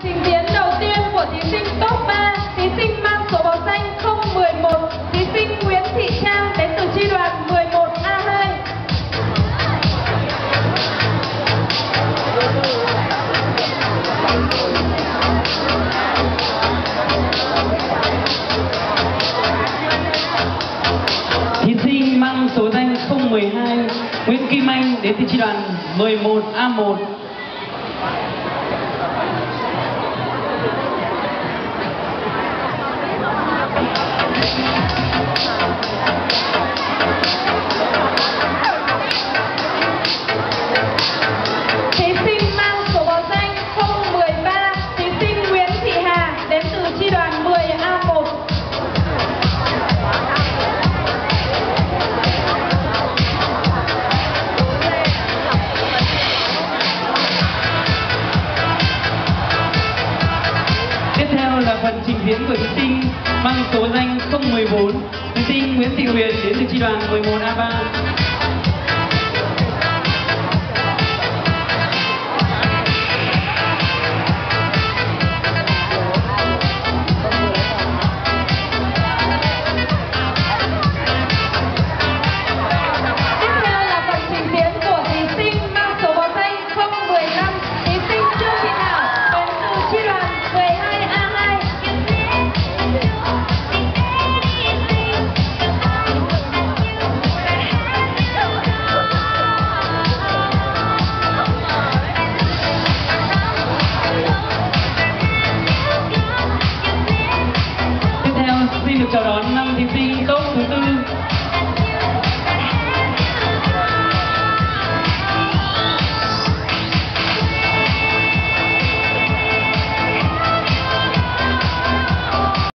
Trình diễn đầu tiên của thí sinh top 3, thí sinh mang số báo danh 011, thí sinh Nguyễn Thị Trang đến từ chi đoàn 11A2. Thí sinh mang số danh 012 Nguyễn Kim Anh đến từ chi đoàn 11A1. Thí sinh mang số báo danh 013, thí sinh Nguyễn Thị Hà đến từ chi đoàn 10A1. Tiếp theo là phần trình diễn của thí sinh mang số danh 014 thí sinh Nguyễn Thị Huyền đến từ chi đoàn 11A3.